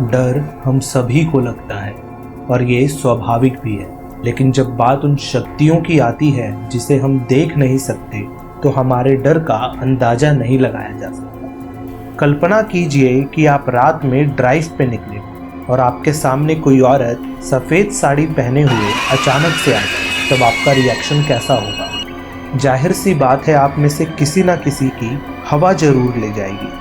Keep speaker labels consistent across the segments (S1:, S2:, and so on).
S1: डर हम सभी को लगता है और ये स्वाभाविक भी है, लेकिन जब बात उन शक्तियों की आती है जिसे हम देख नहीं सकते तो हमारे डर का अंदाजा नहीं लगाया जा सकता। कल्पना कीजिए कि आप रात में ड्राइव पे निकले और आपके सामने कोई औरत सफ़ेद साड़ी पहने हुए अचानक से आ जाए, तब आपका रिएक्शन कैसा होगा? जाहिर सी बात है, आप में से किसी ना किसी की हवा जरूर ले जाएगी।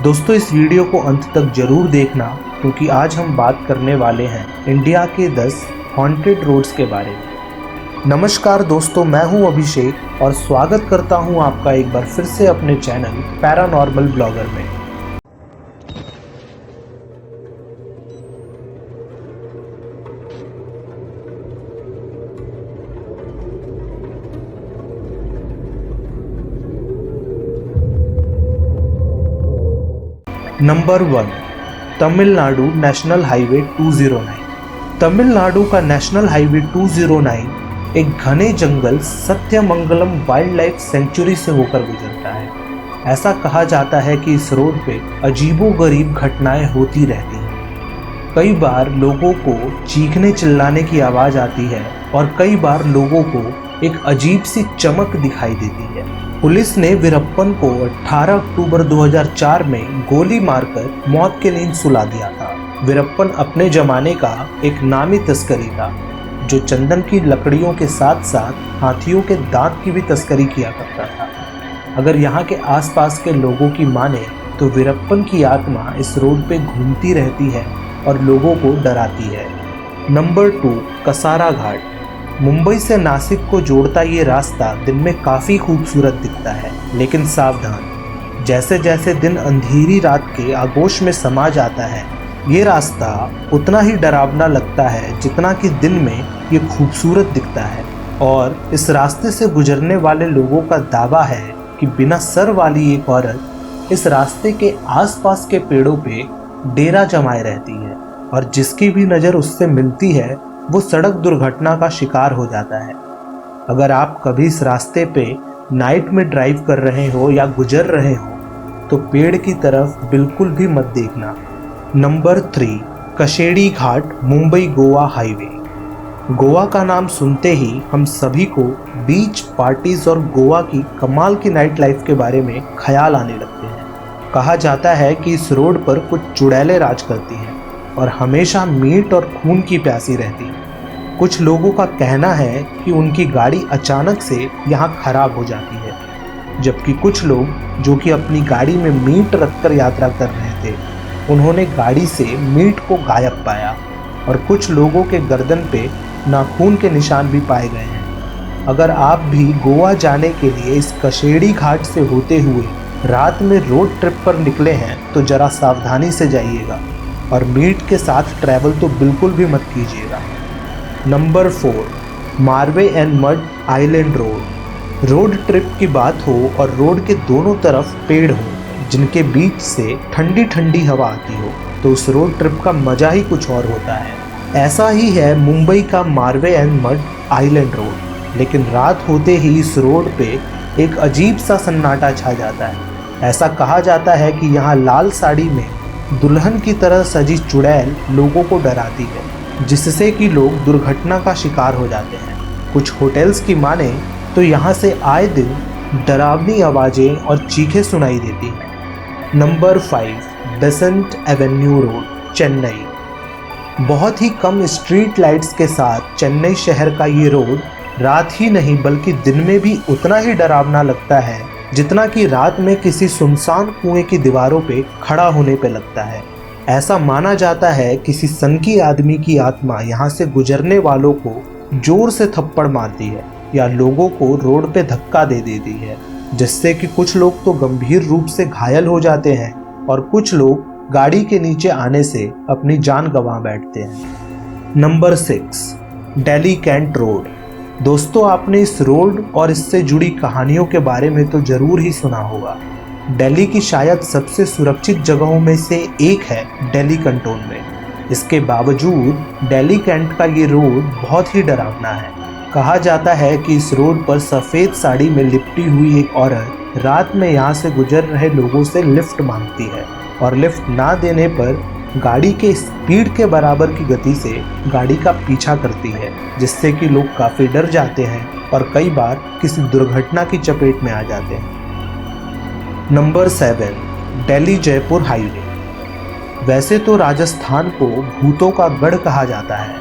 S1: दोस्तों, इस वीडियो को अंत तक जरूर देखना, क्योंकि आज हम बात करने वाले हैं इंडिया के 10 हॉन्टेड रोड्स के बारे में। नमस्कार दोस्तों, मैं हूं अभिषेक और स्वागत करता हूं आपका एक बार फिर से अपने चैनल पैरानॉर्मल ब्लॉगर में। Number 1, Tamil Nadu national highway 209। Tamil Nadu का नेशनल हाईवे 209 एक घने जंगल सत्यमंगलम वाइल्ड लाइफ सेंचुरी से होकर गुजरता है। ऐसा कहा जाता है कि इस रोड पे अजीबोगरीब घटनाएं होती रहती हैं। कई बार लोगों को चीखने चिल्लाने की आवाज़ आती है और कई बार लोगों को एक अजीब सी चमक दिखाई देती है। पुलिस ने वीरप्पन को 18 अक्टूबर 2004 में गोली मारकर मौत के नींद सुला दिया था। वीरप्पन अपने जमाने का एक नामी तस्करी था, जो चंदन की लकड़ियों के साथ साथ हाथियों के दांत की भी तस्करी किया करता था। अगर यहाँ के आसपास के लोगों की माने तो वीरप्पन की आत्मा इस रोड पे घूमती रहती है और लोगों को डराती है। नंबर 2, कसारा घाट। मुंबई से नासिक को जोड़ता ये रास्ता दिन में काफ़ी खूबसूरत दिखता है, लेकिन सावधान, जैसे जैसे दिन अंधेरी रात के आगोश में समा जाता है, ये रास्ता उतना ही डरावना लगता है जितना कि दिन में ये खूबसूरत दिखता है। और इस रास्ते से गुजरने वाले लोगों का दावा है कि बिना सर वाली एक औरत इस रास्ते के आसपास के पेड़ों पे डेरा जमाए रहती है और जिसकी भी नज़र उससे मिलती है वो सड़क दुर्घटना का शिकार हो जाता है। अगर आप कभी इस रास्ते पे नाइट में ड्राइव कर रहे हो या गुजर रहे हो तो पेड़ की तरफ बिल्कुल भी मत देखना। नंबर 3, कशेड़ी घाट मुंबई गोवा हाईवे। गोवा का नाम सुनते ही हम सभी को बीच पार्टीज और गोवा की कमाल की नाइट लाइफ के बारे में ख्याल आने लगते हैं। कहा जाता है कि इस रोड पर कुछ चुड़ैलें राज करती हैं और हमेशा मीट और खून की प्यासी रहती हैं। कुछ लोगों का कहना है कि उनकी गाड़ी अचानक से यहाँ खराब हो जाती है, जबकि कुछ लोग जो कि अपनी गाड़ी में मीट रखकर यात्रा कर रहे थे, उन्होंने गाड़ी से मीट को गायब पाया और कुछ लोगों के गर्दन पे नाखून के निशान भी पाए गए हैं। अगर आप भी गोवा जाने के लिए इस कशेड़ी घाट से होते हुए रात में रोड ट्रिप पर निकले हैं तो ज़रा सावधानी से जाइएगा और मीट के साथ ट्रैवल तो बिल्कुल भी मत कीजिएगा। Number 4, Marve and mud island road. Road trip की बात हो और रोड के दोनों तरफ पेड़ हो जिनके बीच से ठंडी ठंडी हवा आती हो तो उस रोड ट्रिप का मज़ा ही कुछ और होता है। ऐसा ही है मुंबई का Marve and mud island road, लेकिन रात होते ही इस रोड पे एक अजीब सा सन्नाटा छा जाता है। ऐसा कहा जाता है कि यहाँ लाल साड़ी में दुल्हन की तरह सजी चुड़ैल लोगों को डराती है, जिससे कि लोग दुर्घटना का शिकार हो जाते हैं। कुछ होटल्स की माने तो यहाँ से आए दिन डरावनी आवाज़ें और चीखें सुनाई देती हैं। Number 5, Besant Avenue road, Chennai. बहुत ही कम स्ट्रीट लाइट्स के साथ चेन्नई शहर का ये रोड रात ही नहीं बल्कि दिन में भी उतना ही डरावना लगता है जितना कि रात में किसी सुनसान कुएं की दीवारों पे खड़ा होने पे लगता है। ऐसा माना जाता है किसी सनकी आदमी की आत्मा यहाँ से गुजरने वालों को जोर से थप्पड़ मारती है या लोगों को रोड पे धक्का दे देती है, जिससे कि कुछ लोग तो गंभीर रूप से घायल हो जाते हैं और कुछ लोग गाड़ी के नीचे आने से अपनी जान गंवा बैठते हैं। Number 6, Delhi cantt road. दोस्तों, आपने इस रोड और इससे जुड़ी कहानियों के बारे में तो ज़रूर ही सुना होगा। दिल्ली की शायद सबसे सुरक्षित जगहों में से एक है दिल्ली कंटोनमेंट। इसके बावजूद दिल्ली कैंट का ये रोड बहुत ही डरावना है। कहा जाता है कि इस रोड पर सफ़ेद साड़ी में लिपटी हुई एक औरत रात में यहाँ से गुजर रहे लोगों से लिफ्ट मांगती है और लिफ्ट ना देने पर गाड़ी के स्पीड के बराबर की गति से गाड़ी का पीछा करती है, जिससे कि लोग काफ़ी डर जाते हैं और कई बार किसी दुर्घटना की चपेट में आ जाते हैं। Number 7, Delhi Jaipur highway. वैसे तो राजस्थान को भूतों का गढ़ कहा जाता है।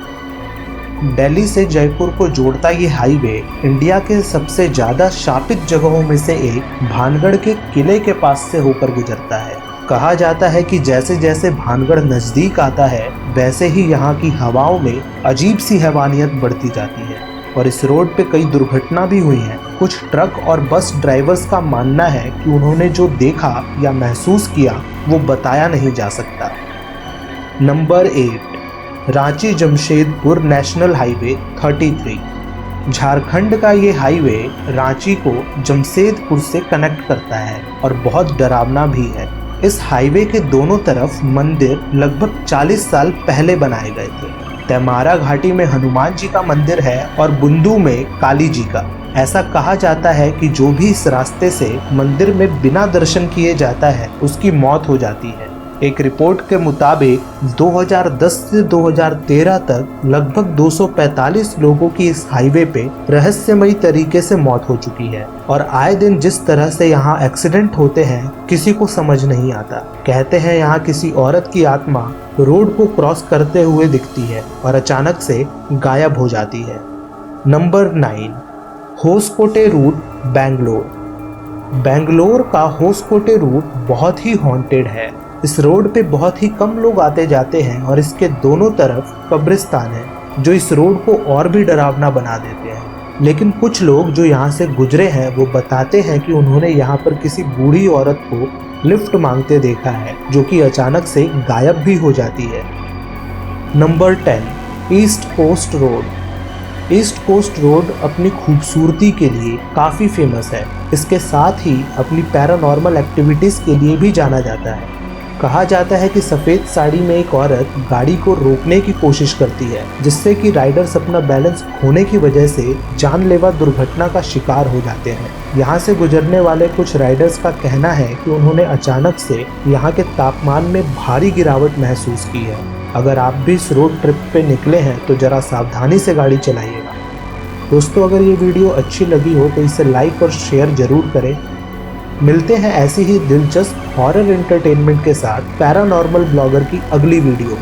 S1: दिल्ली से जयपुर को जोड़ता ये हाईवे इंडिया के सबसे ज़्यादा शापित जगहों में से एक भानगढ़ के किले के पास से होकर गुजरता है। कहा जाता है कि जैसे जैसे भानगढ़ नज़दीक आता है वैसे ही यहाँ की हवाओं में अजीब सी हैवानियत बढ़ती जाती है और इस रोड पे कई दुर्घटना भी हुई हैं। कुछ ट्रक और बस ड्राइवर्स का मानना है कि उन्होंने जो देखा या महसूस किया वो बताया नहीं जा सकता। Number 8, Ranchi Jamshedpur national highway 33। Jharkhand का ये हाईवे रांची को जमशेदपुर से कनेक्ट करता है और बहुत डरावना भी है। इस हाईवे के दोनों तरफ मंदिर लगभग 40 साल पहले बनाए गए थे। तेमारा घाटी में हनुमान जी का मंदिर है और बुंदू में काली जी का। ऐसा कहा जाता है कि जो भी इस रास्ते से मंदिर में बिना दर्शन किए जाता है उसकी मौत हो जाती है। एक रिपोर्ट के मुताबिक 2010 से 2013 तक लगभग 245 लोगों की इस हाईवे पे रहस्यमयी तरीके से मौत हो चुकी है और आए दिन जिस तरह से यहाँ एक्सीडेंट होते हैं किसी को समझ नहीं आता। कहते हैं यहाँ किसी औरत की आत्मा रोड को क्रॉस करते हुए दिखती है और अचानक से गायब हो जाती है। Number 9, Hoskote route Bangalore. बेंगलोर का होसकोटे रूट बहुत ही हॉन्टेड है। इस रोड पे बहुत ही कम लोग आते जाते हैं और इसके दोनों तरफ कब्रिस्तान है जो इस रोड को और भी डरावना बना देते हैं। लेकिन कुछ लोग जो यहाँ से गुजरे हैं वो बताते हैं कि उन्होंने यहाँ पर किसी बूढ़ी औरत को लिफ्ट मांगते देखा है जो कि अचानक से गायब भी हो जाती है। Number 10, east coast road. East coast road अपनी खूबसूरती के लिए काफ़ी फेमस है। इसके साथ ही अपनी पैरानॉर्मल एक्टिविटीज़ के लिए भी जाना जाता है। कहा जाता है कि सफ़ेद साड़ी में एक औरत गाड़ी को रोकने की कोशिश करती है जिससे कि राइडर्स अपना बैलेंस खोने की वजह से जानलेवा दुर्घटना का शिकार हो जाते हैं। यहाँ से गुजरने वाले कुछ राइडर्स का कहना है कि उन्होंने अचानक से यहाँ के तापमान में भारी गिरावट महसूस की है। अगर आप भी इस रोड ट्रिप पे निकले हैं तो ज़रा सावधानी से गाड़ी चलाइएगा। दोस्तों, अगर ये वीडियो अच्छी लगी हो तो इसे लाइक और शेयर ज़रूर करें। मिलते हैं ऐसी ही दिलचस्प हॉरर एंटरटेनमेंट के साथ पैरानॉर्मल ब्लॉगर की अगली वीडियो।